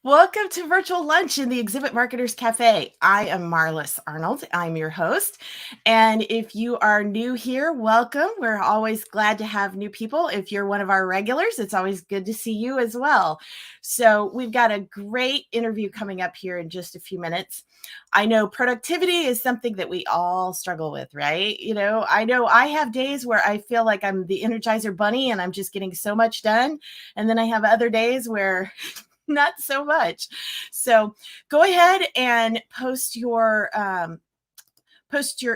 Welcome to Virtual Lunch in the Exhibit Marketers Cafe. I am Marlys Arnold. I'm your host. And if you are new here, welcome. We're always glad to have new people. If you're one of our regulars, it's always good to see you as well. So we've got a great interview coming up here in just a few minutes. I know productivity is something that we all struggle with, right? I know I have days where I feel like I'm the Energizer Bunny and I'm just getting so much done. And then I have other days where not so much. So go ahead and post your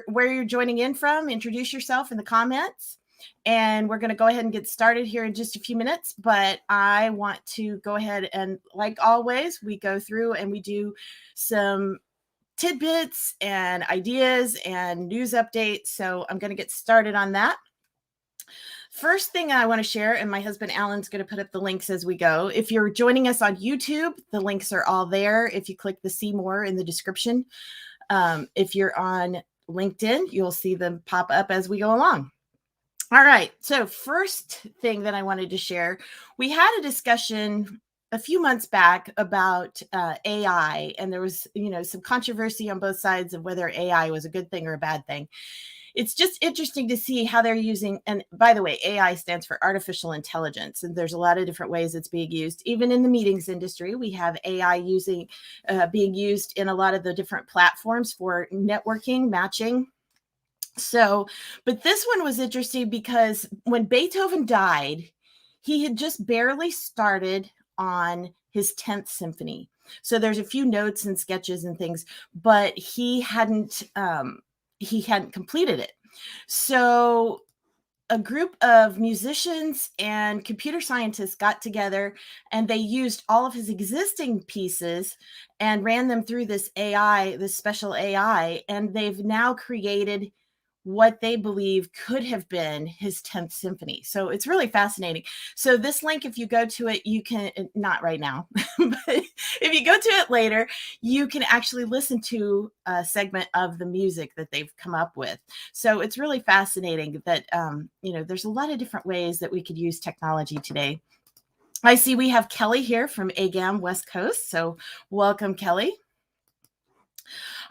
where you're joining in from, introduce yourself in the comments. And we're going to go ahead and get started here in just a few minutes. But I want to go ahead and, like always, we go through and we do some tidbits and ideas and news updates. So I'm going to get started on that. First thing I want to share, and my husband Alan's going to put up the links as we go. If you're joining us on YouTube, the links are all there. If you click the see more in the description, if you're on LinkedIn, you'll see them pop up as we go along. All right. So first thing that I wanted to share, we had a discussion a few months back about AI, and there was, some controversy on both sides of whether AI was a good thing or a bad thing. It's just interesting to see how they're using, and by the way, AI stands for artificial intelligence, and there's a lot of different ways it's being used. Even in the meetings industry, we have AI being used in a lot of the different platforms for networking, matching. So, but this one was interesting because when Beethoven died, he had just barely started on his 10th symphony. So there's a few notes and sketches and things, but he hadn't completed it. So a group of musicians and computer scientists got together and they used all of his existing pieces and ran them through this AI, this special AI, and they've now created what they believe could have been his 10th symphony. So it's really fascinating. So this link, if you go to it, you can, not right now, but if you go to it later, you can actually listen to a segment of the music that they've come up with. So it's really fascinating that, there's a lot of different ways that we could use technology today. I see we have Kelly here from AGAM West Coast. So welcome, Kelly.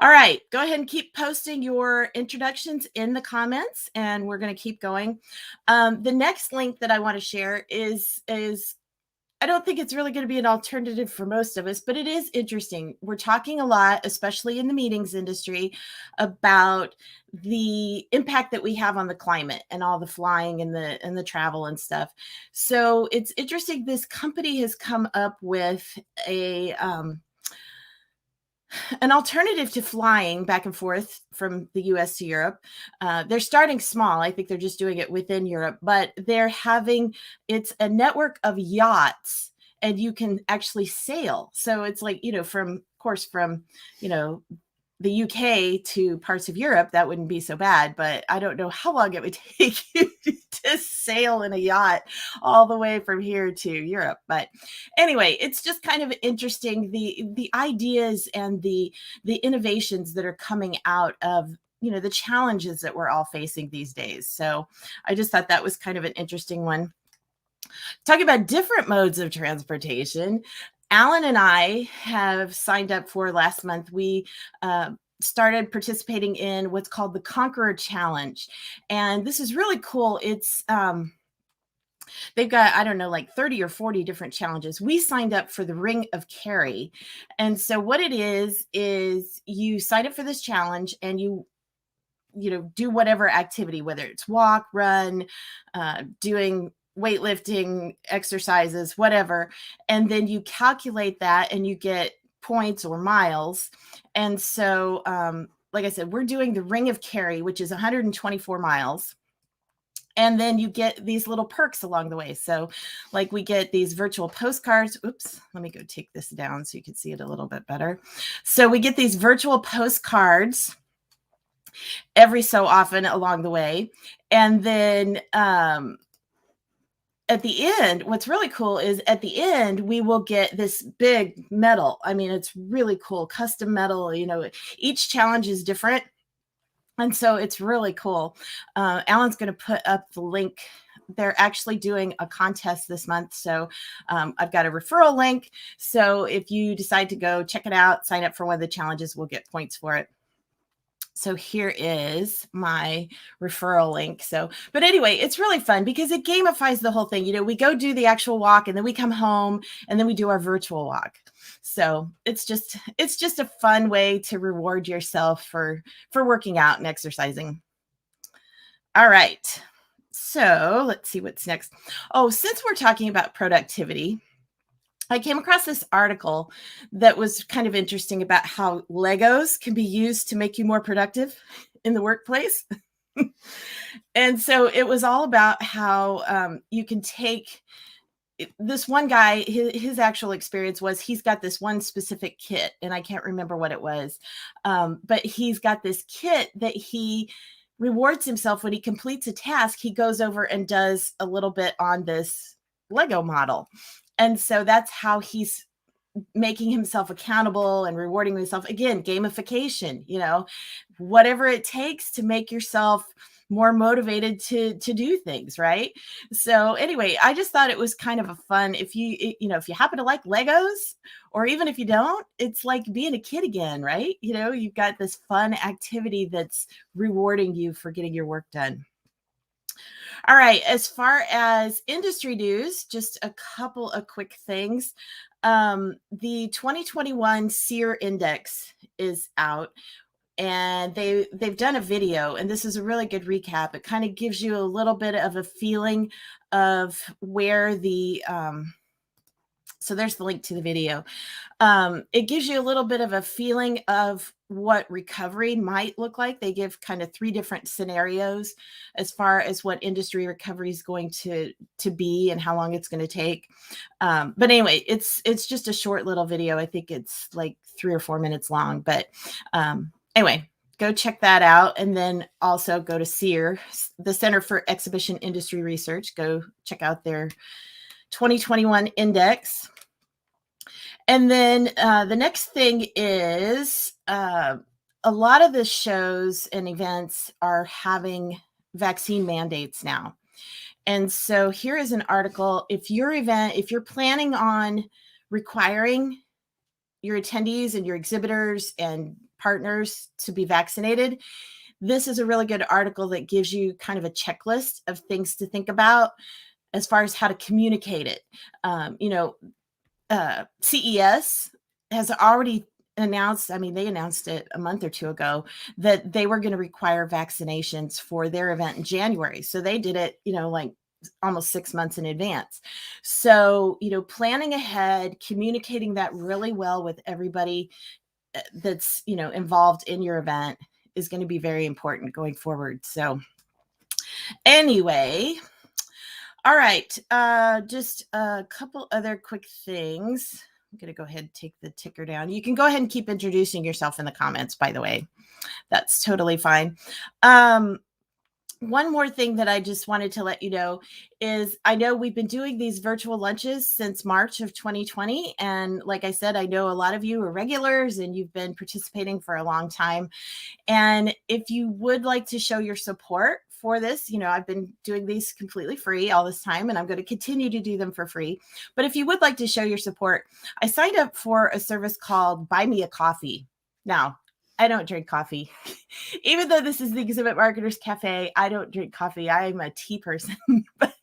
All right, go ahead and keep posting your introductions in the comments, and we're going to keep going. The next link that I want to share is I don't think it's really going to be an alternative for most of us, but it is interesting. We're talking a lot, especially in the meetings industry, about the impact that we have on the climate and all the flying and the travel and stuff. So it's interesting. This company has come up with an alternative to flying back and forth from the US to Europe. They're starting small. I think they're just doing it within Europe, but it's a network of yachts and you can actually sail. So it's like, from the UK to parts of Europe, that wouldn't be so bad, but I don't know how long it would take you to sail in a yacht all the way from here to Europe. But anyway, it's just kind of interesting, the ideas and the innovations that are coming out of the challenges that we're all facing these days. So I just thought that was kind of an interesting one. Talking about different modes of transportation, Alan and I have signed up for last month. We started participating in what's called the Conqueror Challenge. And this is really cool. It's they've got, I don't know, like 30 or 40 different challenges. We signed up for the Ring of Kerry. And so what it is you sign up for this challenge and you do whatever activity, whether it's walk, run, doing weightlifting exercises, whatever. And then you calculate that and you get points or miles. And so, like I said, we're doing the Ring of Kerry, which is 124 miles. And then you get these little perks along the way. So like we get these virtual postcards. Oops, let me go take this down so you can see it a little bit better. So we get these virtual postcards every so often along the way. And then at the end, what's really cool is at the end, we will get this big medal. I mean, it's really cool, custom medal. Each challenge is different. And so it's really cool. Alan's going to put up the link they're actually doing a contest this month. So I've got a referral link. So if you decide to go check it out, sign up for one of the challenges, we'll get points for it. So here is my referral link. So, but anyway, it's really fun because it gamifies the whole thing. You know, we go do the actual walk and then we come home and then we do our virtual walk. So it's just a fun way to reward yourself for working out and exercising. All right. So let's see what's next. Oh, since we're talking about productivity, I came across this article that was kind of interesting about how Legos can be used to make you more productive in the workplace. And so it was all about how you can take this one guy, his actual experience was he's got this one specific kit, and I can't remember what it was, but he's got this kit that he rewards himself when he completes a task. He goes over and does a little bit on this Lego model. And so that's how he's making himself accountable and rewarding himself. Again, gamification, you know, whatever it takes to make yourself more motivated to do things, right? So anyway, I just thought it was kind of a fun, if you happen to like Legos, or even if you don't, it's like being a kid again, right? You know, you've got this fun activity that's rewarding you for getting your work done. All right, as far as industry news, just a couple of quick things. The 2021 CEIR Index is out, and they've done a video, and this is a really good recap. It kind of gives you a little bit of a feeling of where the so there's the link to the video. It gives you a little bit of a feeling of what recovery might look like. They give kind of 3 different scenarios as far as what industry recovery is going to be and how long it's going to take. But anyway, it's just a short little video. I think it's like 3 or 4 minutes long. But anyway, go check that out. And then also go to CEIR, the Center for Exhibition Industry Research. Go check out their 2021 index. And then the next thing is a lot of the shows and events are having vaccine mandates now. And so here is an article. If you're planning on requiring your attendees and your exhibitors and partners to be vaccinated, this is a really good article that gives you kind of a checklist of things to think about as far as how to communicate it. CES has already announced, they announced it a month or 2 ago, that they were going to require vaccinations for their event in January. So they did it, like almost 6 months in advance. So, planning ahead, communicating that really well with everybody that's, involved in your event is going to be very important going forward. So anyway, all right, just a couple other quick things. I'm going to go ahead and take the ticker down. You can go ahead and keep introducing yourself in the comments, by the way. That's totally fine. One more thing that I just wanted to let you know is I know we've been doing these virtual lunches since March of 2020. And like I said, I know a lot of you are regulars and you've been participating for a long time. And if you would like to show your support for this, I've been doing these completely free all this time, and I'm going to continue to do them for free. But if you would like to show your support, I signed up for a service called Buy Me a Coffee. Now, I don't drink coffee. Even though this is the Exhibit Marketers Cafe, I don't drink coffee. I'm a tea person. But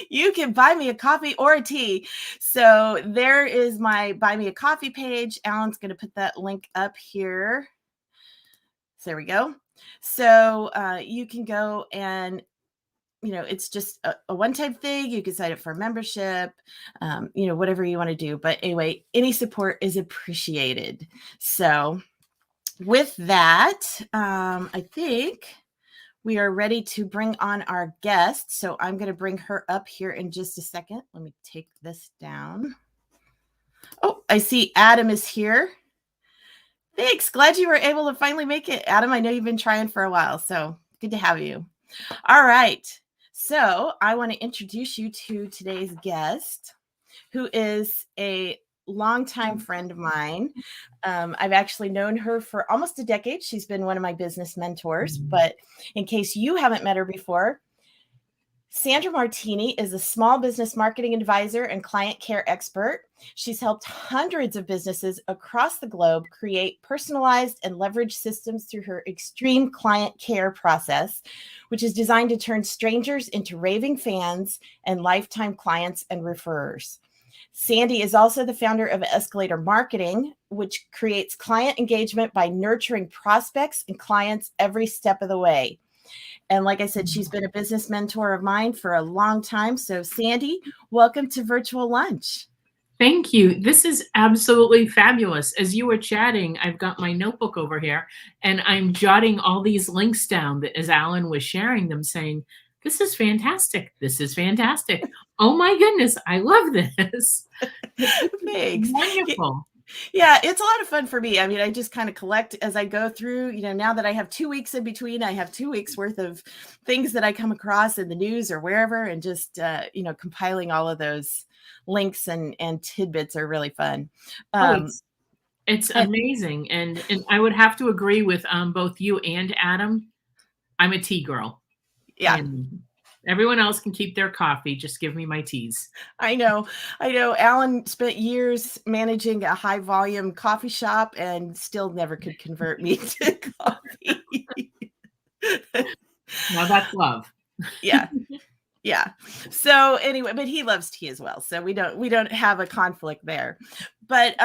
you can buy me a coffee or a tea. So there is my Buy Me a Coffee page. Alan's going to put that link up here. So there we go. So you can go and, it's just a one-time thing. You can sign up for a membership, whatever you want to do. But anyway, any support is appreciated. So with that, I think we are ready to bring on our guest. So I'm going to bring her up here in just a second. Let me take this down. Oh, I see Adam is here. Thanks. Glad you were able to finally make it. Adam, I know you've been trying for a while, so good to have you. All right. So I want to introduce you to today's guest, who is a longtime friend of mine. I've actually known her for almost a decade. She's been one of my business mentors. But in case you haven't met her before, Sandra Martini is a small business marketing advisor and client care expert. She's helped hundreds of businesses across the globe create personalized and leveraged systems through her extreme client care process, which is designed to turn strangers into raving fans and lifetime clients and referrers. Sandy is also the founder of Escalator Marketing, which creates client engagement by nurturing prospects and clients every step of the way. And like I said, she's been a business mentor of mine for a long time. So Sandy, welcome to Virtual Lunch. Thank you. This is absolutely fabulous. As you were chatting, I've got my notebook over here and I'm jotting all these links down that as Alan was sharing them, saying, this is fantastic. This is fantastic. Oh my goodness, I love this. Thanks. Wonderful. Yeah, it's a lot of fun for me. I mean, I just kind of collect as I go through, now that I have 2 weeks in between, I have 2 weeks worth of things that I come across in the news or wherever, and just, compiling all of those links and tidbits are really fun. It's amazing. And I would have to agree with both you and Adam. I'm a tea girl. Yeah. And everyone else can keep their coffee. Just give me my teas. I know. Alan spent years managing a high volume coffee shop and still never could convert me to coffee. Now that's love. Yeah. Yeah. So anyway, but he loves tea as well. So we don't have a conflict there. But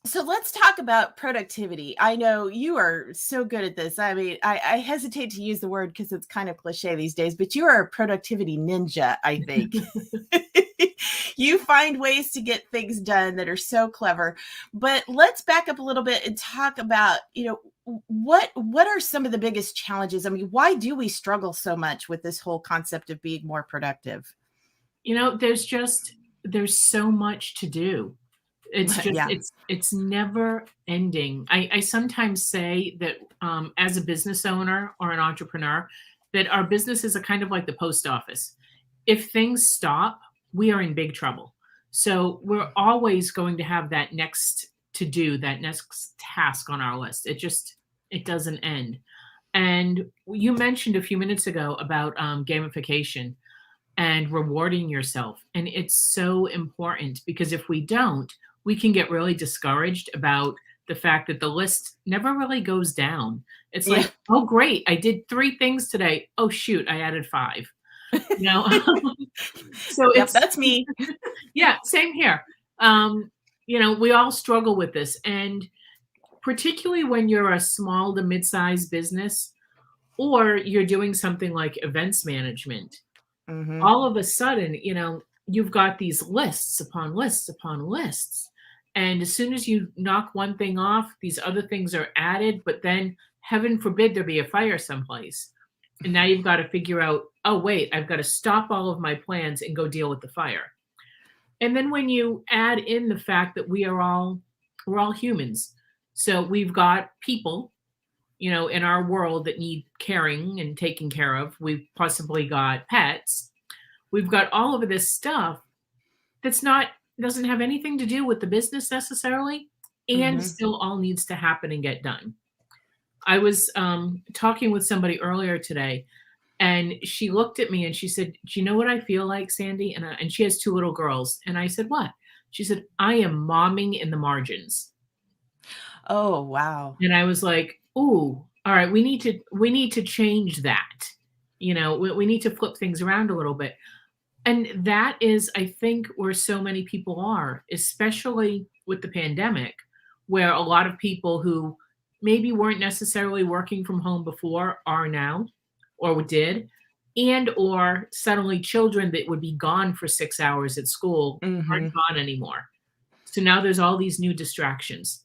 so let's talk about productivity. I know you are so good at this. I mean, I hesitate to use the word because it's kind of cliche these days, but you are a productivity ninja, I think. You find ways to get things done that are so clever. But let's back up a little bit and talk about, what are some of the biggest challenges? I mean, why do we struggle so much with this whole concept of being more productive? There's so much to do. It's just, Yeah. it's never ending. I sometimes say that as a business owner or an entrepreneur, that our businesses are kind of like the post office. If things stop, we are in big trouble. So we're always going to have that next to do, that next task on our list. It doesn't end. And you mentioned a few minutes ago about gamification and rewarding yourself. And it's so important because if we don't, we can get really discouraged about the fact that the list never really goes down. It's like, oh, great, I did 3 things today. Oh, shoot, I added 5. So That's me. Yeah, same here. We all struggle with this. And particularly when you're a small to mid-sized business or you're doing something like events management, all of a sudden, you've got these lists upon lists upon lists. And as soon as you knock one thing off, these other things are added, but then heaven forbid there be a fire someplace. And now you've got to figure out, oh, wait, I've got to stop all of my plans and go deal with the fire. And then when you add in the fact that we're all humans. So we've got people, in our world that need caring and taken care of. We've possibly got pets. We've got all of this stuff that's doesn't have anything to do with the business necessarily, and still all needs to happen and get done. I was talking with somebody earlier today, and she looked at me and she said, do you know what I feel like, Sandy? And she has 2 little girls. And I said, what? She said, I am momming in the margins. Oh, wow. And I was like, ooh, all right, we need to change that. We need to flip things around a little bit. And that is, I think, where so many people are, especially with the pandemic, where a lot of people who maybe weren't necessarily working from home before are now, or did, and or suddenly children that would be gone for 6 hours at school aren't gone anymore. So now there's all these new distractions.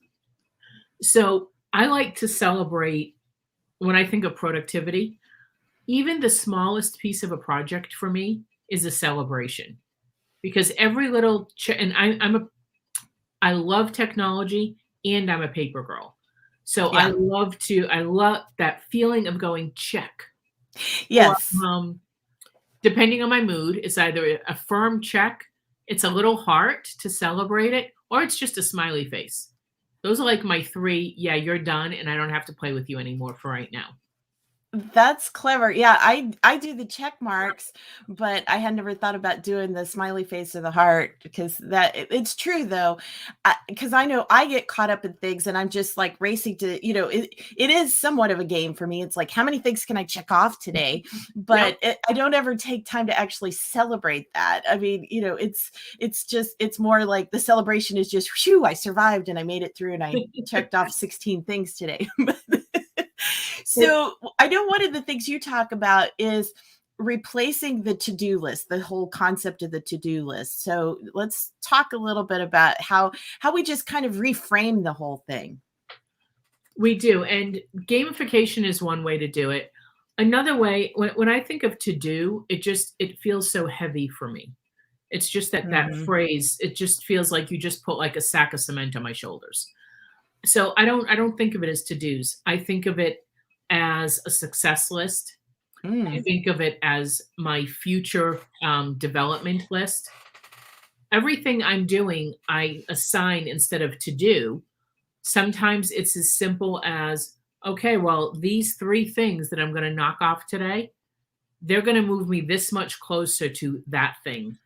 So I like to celebrate, when I think of productivity, even the smallest piece of a project for me is a celebration, because every little and I love technology and I'm a paper girl. So I love that feeling of going check. Yes. Or, depending on my mood, it's either a firm check, it's a little heart to celebrate it, or it's just a smiley face. Those are like my 3, yeah, you're done and I don't have to play with you anymore for right now. That's clever. Yeah, I do the check marks, but I had never thought about doing the smiley face or the heart, because it's true though. Because I know I get caught up in things and I'm just like racing to, it is somewhat of a game for me. It's like, how many things can I check off today? But Yep. I don't ever take time to actually celebrate that. I mean, it's more like the celebration is just, phew, I survived and I made it through and I checked off 16 things today. So I know one of the things you talk about is replacing the to-do list, the whole concept of the to-do list. So let's talk a little bit about how we just kind of reframe the whole thing. We do. And gamification is one way to do it. Another way, when I think of to do, it feels so heavy for me. It's just that Mm-hmm. phrase, it just feels like you just put like a sack of cement on my shoulders. So I don't think of it as to-dos. I think of it as a success list. I Mm. think of it as my future development list. Everything I'm doing, I assign instead of to do. Sometimes it's as simple as, okay, well, these three things that I'm going to knock off today, they're going to move me this much closer to that thing,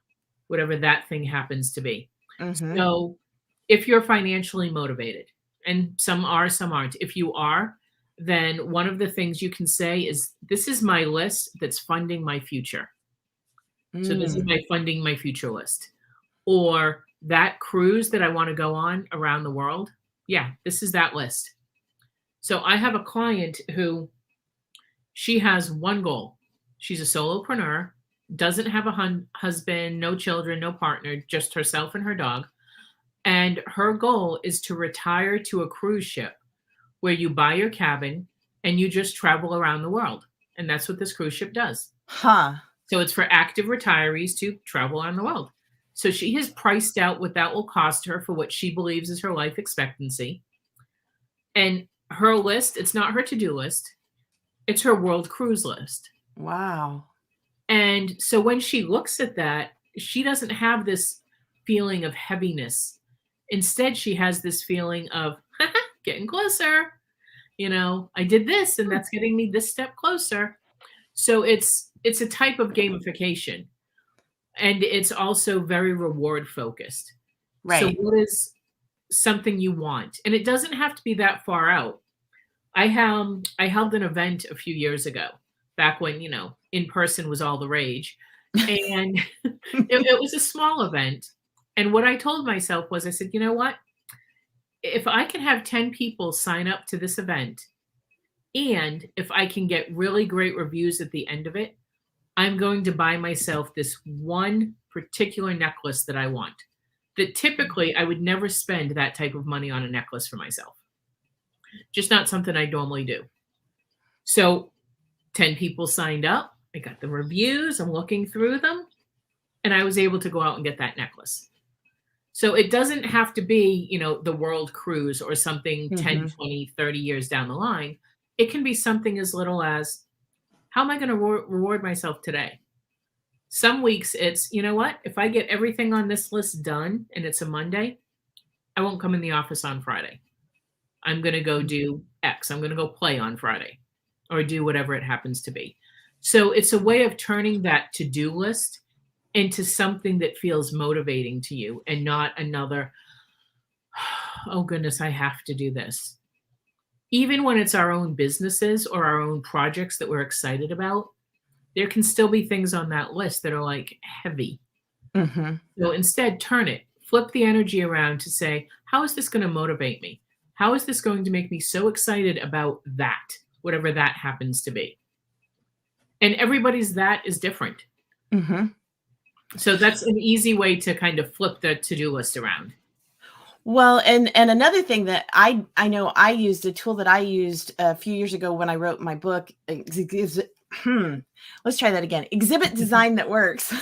whatever that thing happens to be. Mm-hmm. So if you're financially motivated, and some are, some aren't, if you are, then one of the things you can say is, this is my list that's funding my future. So this is Mm. my funding my future list. Or that cruise that I want to go on around the world. Yeah, this is that list. So I have a client who, she has one goal. She's a solopreneur, doesn't have a husband, no children, no partner, just herself and her dog. And her goal is to retire to a cruise ship where you buy your cabin and you just travel around the world. And that's what this cruise ship does. Huh. So it's for active retirees to travel around the world. So she has priced out what that will cost her for what she believes is her life expectancy. And her list, it's not her to-do list, it's her world cruise list. Wow. And so when she looks at that, she doesn't have this feeling of heaviness. Instead, she has this feeling of getting closer. I did this and Hmm. that's getting me this step closer. So it's a type of gamification. And it's also very reward focused. So Right. what is something you want? And it doesn't have to be that far out. I held an event a few years ago, back when, in person was all the rage. And it was a small event. And what I told myself was, I said, you know what? If I can have 10 people sign up to this event, and if I can get really great reviews at the end of it, I'm going to buy myself this one particular necklace that I want. That typically I would never spend that type of money on a necklace for myself. Just not something I normally do. So 10 people signed up. I got the reviews. I'm looking through them. And I was able to go out and get that necklace. So it doesn't have to be, the world cruise or something 10, Mm-hmm. 20, 30 years down the line. It can be something as little as, how am I going to reward myself today? Some weeks it's, you know what? If I get everything on this list done and it's a Monday, I won't come in the office on Friday. I'm going to go do X. I'm going to go play on Friday or do whatever it happens to be. So it's a way of turning that to-do list into something that feels motivating to you and not another, oh goodness, I have to do this. Even when it's our own businesses or our own projects that we're excited about, there can still be things on that list that are like heavy. Mm-hmm. So instead, turn it, flip the energy around to say, how is this going to motivate me? How is this going to make me so excited about that, whatever that happens to be? And everybody's that is different. Mm-hmm. So that's an easy way to kind of flip the to-do list around. Well, and another thing that I know I used, a tool that I used a few years ago when I wrote my book. Let's try that again. Exhibit design that works.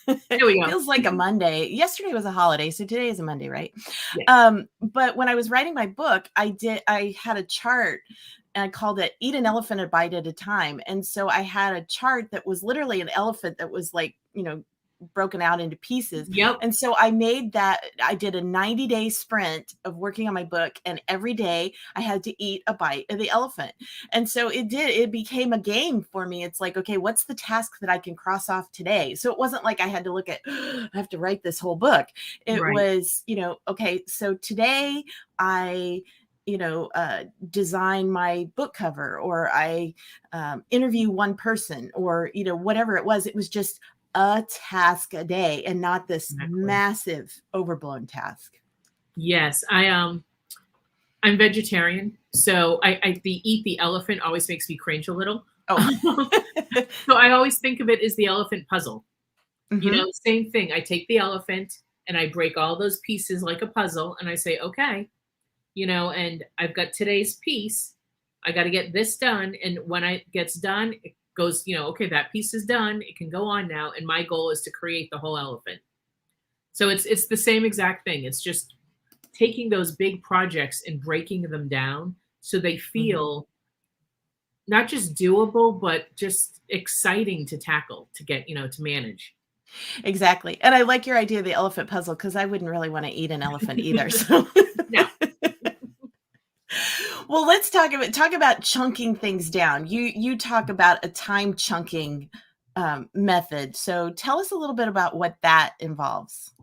There we go. Feels like a Monday. Yesterday was a holiday, so today is a Monday, right? Yes. But when I was writing my book, I had a chart and I called it "Eat an Elephant a Bite at a Time." And so I had a chart that was literally an elephant that was like, broken out into pieces. Yep. And so I did a 90-day sprint of working on my book, and every day I had to eat a bite of the elephant. And so it became a game for me. It's like, okay, what's the task that I can cross off today? So it wasn't like I had to look at, I have to write this whole book. It Right. was, okay, so today I design my book cover, or I interview one person, or whatever it was. It was just a task a day, and not this Exactly. massive overblown task. Yes. I'm vegetarian, so the eat the elephant always makes me cringe a little. Oh. So I always think of it as the elephant puzzle. Mm-hmm. Same thing. I take the elephant and I break all those pieces like a puzzle, and I say, okay, and I've got today's piece. I got to get this done. And when it gets done, it goes, okay, that piece is done. It can go on now. And my goal is to create the whole elephant. So it's the same exact thing. It's just taking those big projects and breaking them down so they feel not just doable, but just exciting to tackle, to get, to manage. Exactly. And I like your idea of the elephant puzzle, because I wouldn't really want to eat an elephant either. So No. well, let's talk about chunking things down. You talk about a time chunking method. So tell us a little bit about what that involves.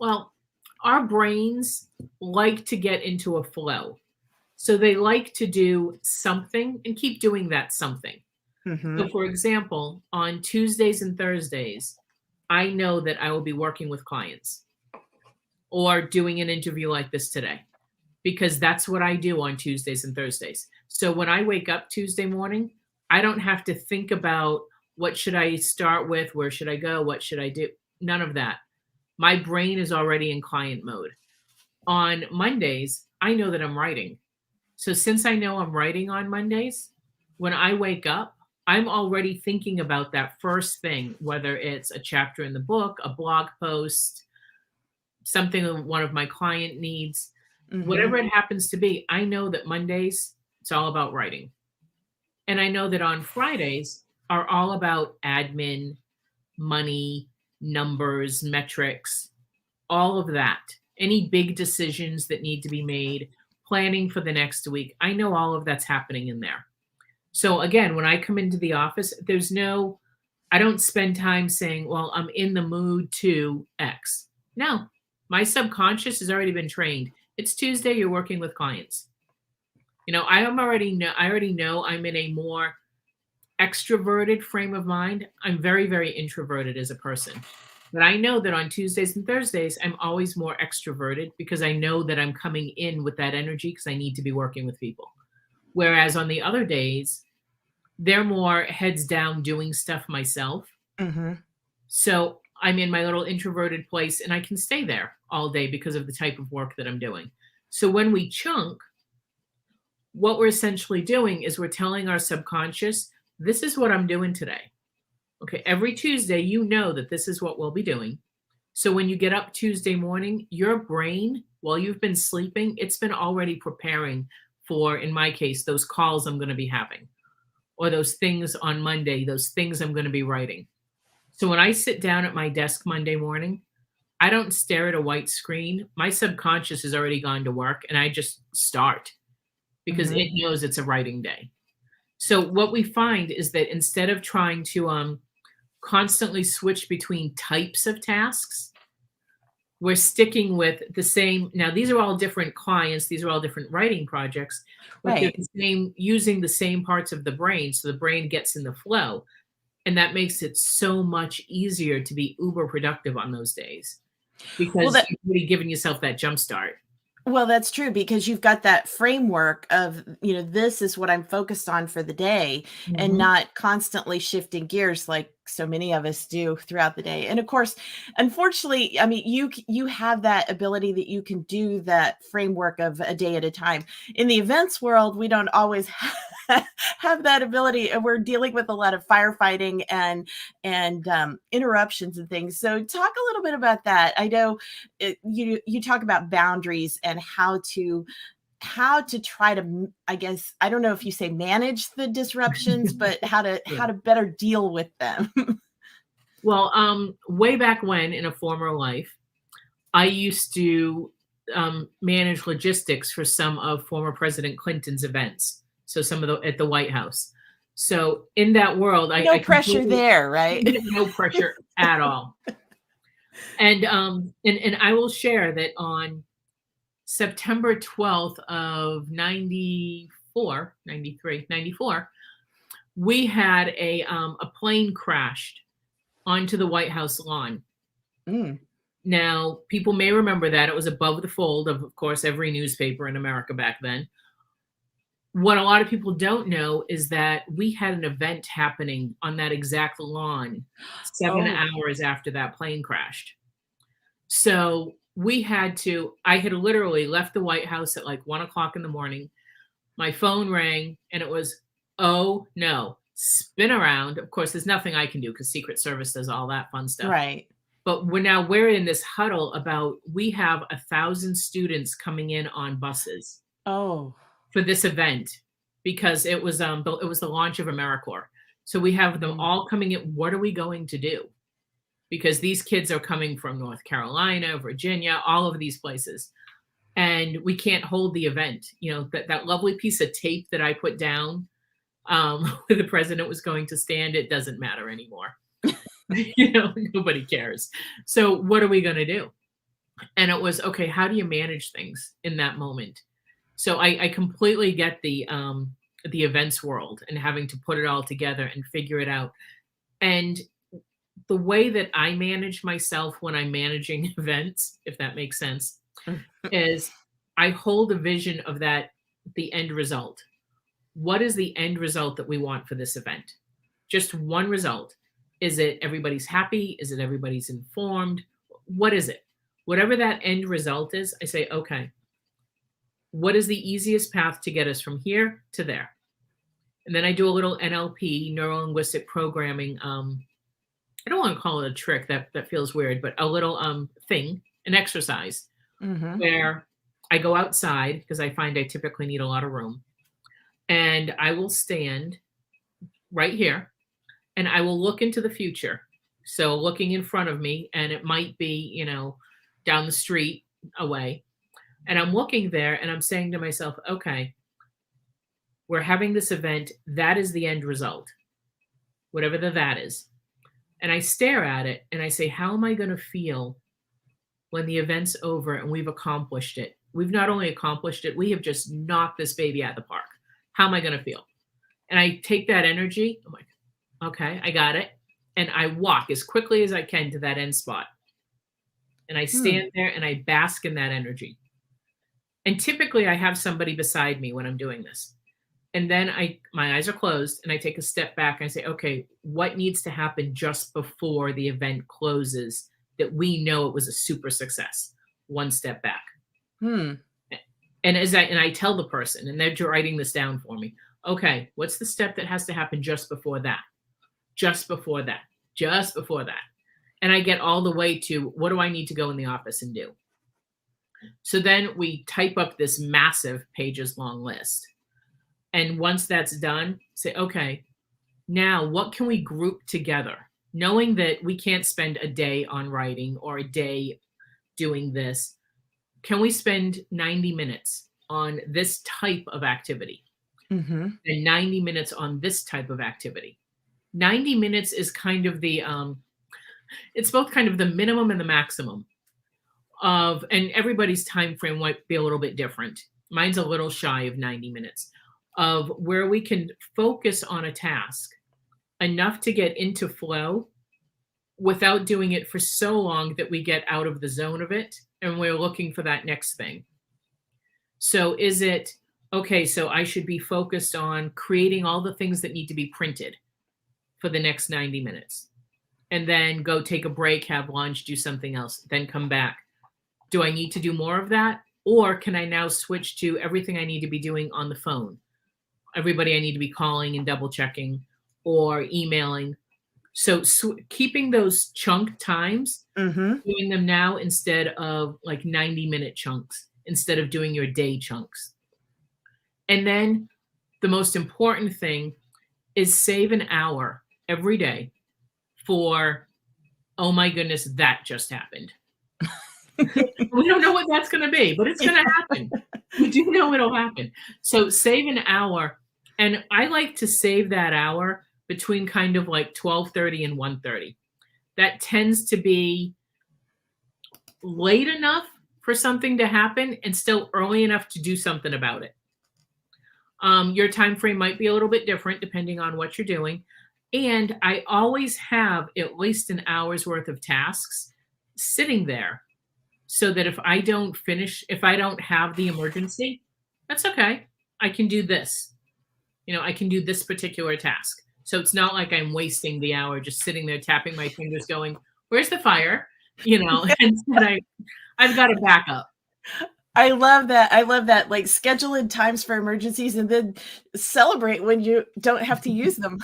Well, our brains like to get into a flow. So they like to do something and keep doing that something. Mm-hmm. So, for example, on Tuesdays and Thursdays, I know that I will be working with clients or doing an interview like this today, because that's what I do on Tuesdays and Thursdays. So when I wake up Tuesday morning, I don't have to think about what should I start with, where should I go, what should I do? None of that. My brain is already in client mode. On Mondays, I know that I'm writing. So since I know I'm writing on Mondays, when I wake up, I'm already thinking about that first thing, whether it's a chapter in the book, a blog post, something that one of my client needs, whatever it happens to be. I know that Mondays, it's all about writing. And I know that on Fridays are all about admin, money, numbers, metrics, all of that. Any big decisions that need to be made, planning for the next week. I know all of that's happening in there. So again, when I come into the office, I don't spend time saying, well, I'm in the mood to X. No, my subconscious has already been trained. It's Tuesday, you're working with clients. I already know I'm in a more extroverted frame of mind. I'm very, very introverted as a person. But I know that on Tuesdays and Thursdays, I'm always more extroverted, because I know that I'm coming in with that energy because I need to be working with people. Whereas on the other days, they're more heads down doing stuff myself. Mm-hmm. So I'm in my little introverted place, and I can stay there all day because of the type of work that I'm doing. So when we chunk, what we're essentially doing is we're telling our subconscious, this is what I'm doing today. Okay, every Tuesday, you know that this is what we'll be doing. So when you get up Tuesday morning, your brain, while you've been sleeping, it's been already preparing for, in my case, those calls I'm going to be having, or those things on Monday, those things I'm going to be writing. So when I sit down at my desk Monday morning, I don't stare at a white screen. My subconscious has already gone to work, and I just start because it knows it's a writing day. So what we find is that instead of trying to constantly switch between types of tasks, we're sticking with the same. Now, these are all different clients. These are all different writing projects, but they're using the same parts of the brain. So the brain gets in the flow, and that makes it so much easier to be uber productive on those days, because you've already given yourself that jump start. Well, that's true, because you've got that framework of, this is what I'm focused on for the day, and not constantly shifting gears like so many of us do throughout the day. And of course, unfortunately, I mean, you have that ability that you can do that framework of a day at a time. In the events world, we don't always have that ability, and we're dealing with a lot of firefighting and interruptions and things. So talk a little bit about that. I know you talk about boundaries and how to try to, I guess, I don't know if you say manage the disruptions, but how to better deal with them. Well, way back when in a former life, I used to manage logistics for some of former President Clinton's events. So some of the at the White House. So in that world, No I pressure completely there, right? no pressure at all. And I will share that on September 12th of 94, 93, 94, we had a plane crashed onto the White House lawn. Mm. Now, people may remember that it was above the fold of course, every newspaper in America back then. What a lot of people don't know is that we had an event happening on that exact lawn 7 Oh, hours after that plane crashed. So I had literally left the White House at like 1 o'clock in the morning. My phone rang and it was, oh no, spin around. Of course, there's nothing I can do because Secret Service does all that fun stuff. right. But we're in this huddle about we have 1,000 students coming in on buses Oh, for this event because it was the launch of AmeriCorps. So we have them mm. all coming in. What are we going to do? Because these kids are coming from North Carolina, Virginia, all of these places. And we can't hold the event. You know, that lovely piece of tape that I put down where the president was going to stand, it doesn't matter anymore. You know, nobody cares. So what are we going to do? And it was, okay, how do you manage things in that moment? So I completely get the events world and having to put it all together and figure it out. And the way that I manage myself when I'm managing events, if that makes sense, is I hold a vision of the end result. What is the end result that we want for this event? Just one result. Is it everybody's happy? Is it everybody's informed? What is it? Whatever that end result is, I say, okay, what is the easiest path to get us from here to there? And then I do a little NLP, neuro linguistic programming. I don't want to call it a trick, that feels weird, but a little thing, an exercise where I go outside because I find I typically need a lot of room. And I will stand right here and I will look into the future. So looking in front of me, and it might be, you know, down the street away. And I'm looking there and I'm saying to myself, okay, we're having this event. That is the end result, whatever that is. And I stare at it and I say, how am I going to feel when the event's over and we've accomplished it? We've not only accomplished it, we have just knocked this baby out of the park. How am I going to feel? And I take that energy. I'm like, okay, I got it. And I walk as quickly as I can to that end spot. And I stand there and I bask in that energy. And typically I have somebody beside me when I'm doing this. And then my eyes are closed and I take a step back and I say, okay, what needs to happen just before the event closes that we know it was a super success? One step back. And I tell the person, and they're writing this down for me. Okay, what's the step that has to happen just before that? Just before that. Just before that. And I get all the way to what do I need to go in the office and do? So then we type up this massive pages long list. And once that's done, say, okay, now what can we group together? Knowing that we can't spend a day on writing or a day doing this, can we spend 90 minutes on this type of activity? And 90 minutes on this type of activity. 90 minutes is kind of it's both kind of the minimum and the maximum and everybody's time frame might be a little bit different. Mine's a little shy of 90 minutes of where we can focus on a task enough to get into flow without doing it for so long that we get out of the zone of it and we're looking for that next thing. So is it, okay, so I should be focused on creating all the things that need to be printed for the next 90 minutes and then go take a break, have lunch, do something else, then come back. Do I need to do more of that? Or can I now switch to everything I need to be doing on the phone? Everybody I need to be calling and double checking or emailing. So keeping those chunk times, doing them now instead of like 90-minute chunks, instead of doing your day chunks. And then the most important thing is save an hour every day for oh my goodness, that just happened. We don't know what that's going to be, but it's going to happen. We do know it'll happen. So save an hour. And I like to save that hour between kind of like 12:30 and 1:30. That tends to be late enough for something to happen and still early enough to do something about it. Your time frame might be a little bit different depending on what you're doing. And I always have at least an hour's worth of tasks sitting there so that if I don't finish, if I don't have the emergency, that's okay. I can do this. I can do this particular task. So it's not like I'm wasting the hour just sitting there tapping my fingers going, where's the fire? And I've got a backup. I love that. I love that. Like, schedule in times for emergencies and then celebrate when you don't have to use them.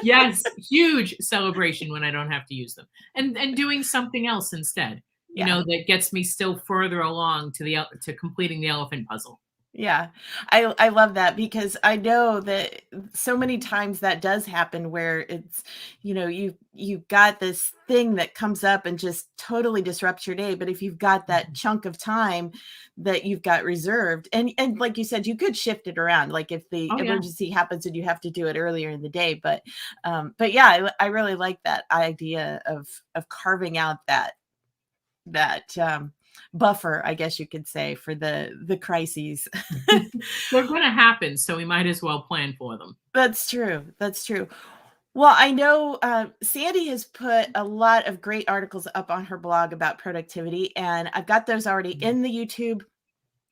Yes, huge celebration when I don't have to use them, and doing something else instead. That gets me still further along to completing the elephant puzzle. Yeah, I love that, because I know that so many times that does happen where it's, you've got this thing that comes up and just totally disrupts your day. But if you've got that chunk of time that you've got reserved, and like you said, you could shift it around, like if the emergency happens and you have to do it earlier in the day. But yeah, I really like that idea of carving out that buffer, I guess you could say, for the crises. They're going to happen, so we might as well plan for them. That's true. Well, I know Sandy has put a lot of great articles up on her blog about productivity, and I've got those already in the YouTube.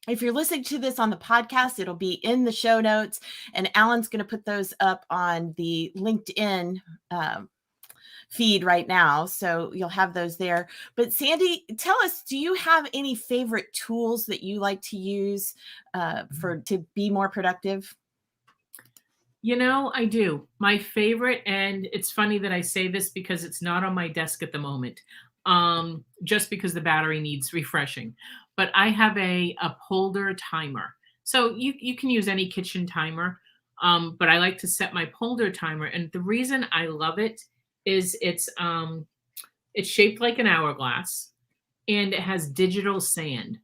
If you're listening to this on the podcast, it'll be in the show notes, and Alan's going to put those up on the LinkedIn feed right now, so you'll have those there. But Sandy, tell us, do you have any favorite tools that you like to use to be more productive? I do. My favorite, and it's funny that I say this because it's not on my desk at the moment, just because the battery needs refreshing. But I have a upholder timer. So you can use any kitchen timer, but I like to set my upholder timer. And the reason I love it is it's shaped like an hourglass, and it has digital sand.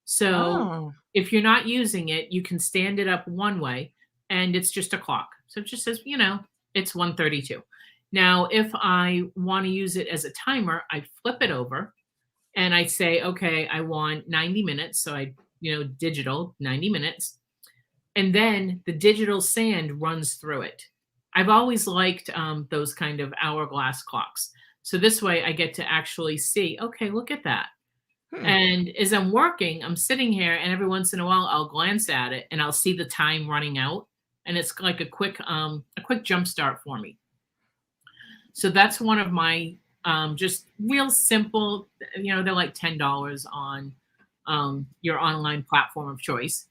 So if you're not using it, you can stand it up one way, and it's just a clock. So it just says, it's 1:32. Now, if I want to use it as a timer, I flip it over and I say, okay, I want 90 minutes. So digital 90 minutes. And then the digital sand runs through it. I've always liked those kind of hourglass clocks. So this way I get to actually see, okay, look at that. And as I'm working, I'm sitting here, and every once in a while I'll glance at it and I'll see the time running out. And it's like a quick jump start for me. So that's one of my just real simple, they're like $10 on your online platform of choice.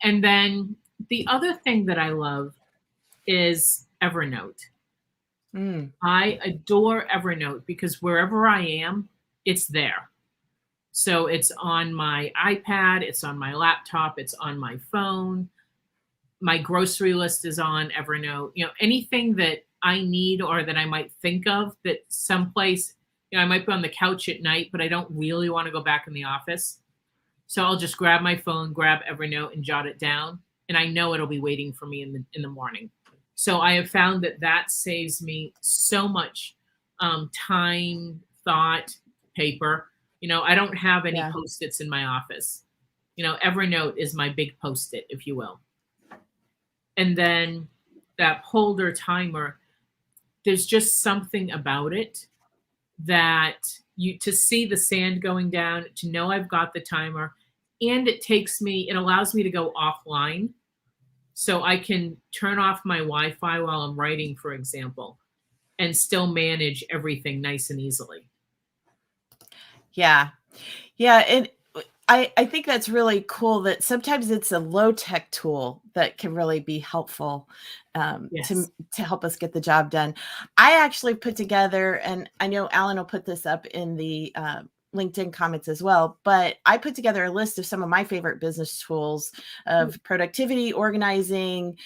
And then the other thing that I love is Evernote. I adore Evernote because wherever I am, it's there. So it's on my iPad, it's on my laptop, it's on my phone. My grocery list is on Evernote. Anything that I need or that I might think of that someplace, I might be on the couch at night, but I don't really want to go back in the office. So I'll just grab my phone, grab Evernote, and jot it down. And I know it'll be waiting for me in the morning. So I have found that saves me so much time, thought, paper. I don't have any Post-its in my office. Evernote is my big Post-it, if you will. And then that holder timer, there's just something about it that to see the sand going down, to know I've got the timer, and it allows me to go offline. So I can turn off my Wi-Fi while I'm writing, for example, and still manage everything nice and easily. Yeah. And I think that's really cool that sometimes it's a low-tech tool that can really be helpful to help us get the job done. I actually put together, and I know Alan will put this up in the LinkedIn comments as well, but I put together a list of some of my favorite business tools of productivity, organizing,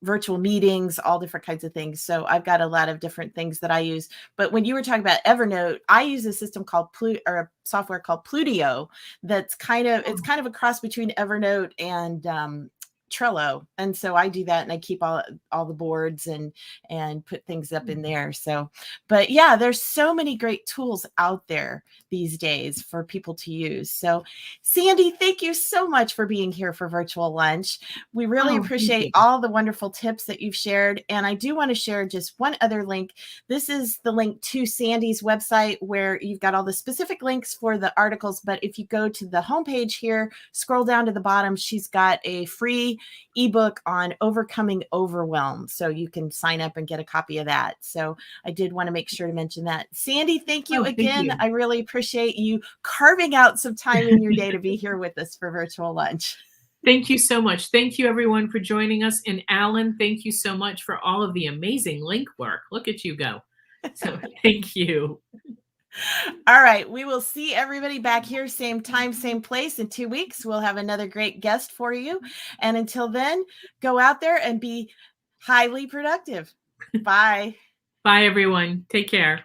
virtual meetings, all different kinds of things. So I've got a lot of different things that I use. But when you were talking about Evernote, I use a system called a software called Plutio. That's kind of a cross between Evernote and Trello. And so I do that, and I keep all the boards and put things up in there. So, but yeah, there's so many great tools out there these days for people to use. So Sandy, thank you so much for being here for Virtual Lunch. We really appreciate all the wonderful tips that you've shared. And I do want to share just one other link. This is the link to Sandy's website where you've got all the specific links for the articles. But if you go to the homepage here, scroll down to the bottom, she's got a free ebook on overcoming overwhelm. So you can sign up and get a copy of that. So I did want to make sure to mention that. Sandy, thank you again. Thank you. I really appreciate you carving out some time in your day to be here with us for Virtual Lunch. Thank you so much. Thank you everyone for joining us. And Alan, thank you so much for all of the amazing link work. Look at you go. So thank you. All right. We will see everybody back here, same time, same place in 2 weeks. We'll have another great guest for you. And until then, go out there and be highly productive. Bye. Bye, everyone. Take care.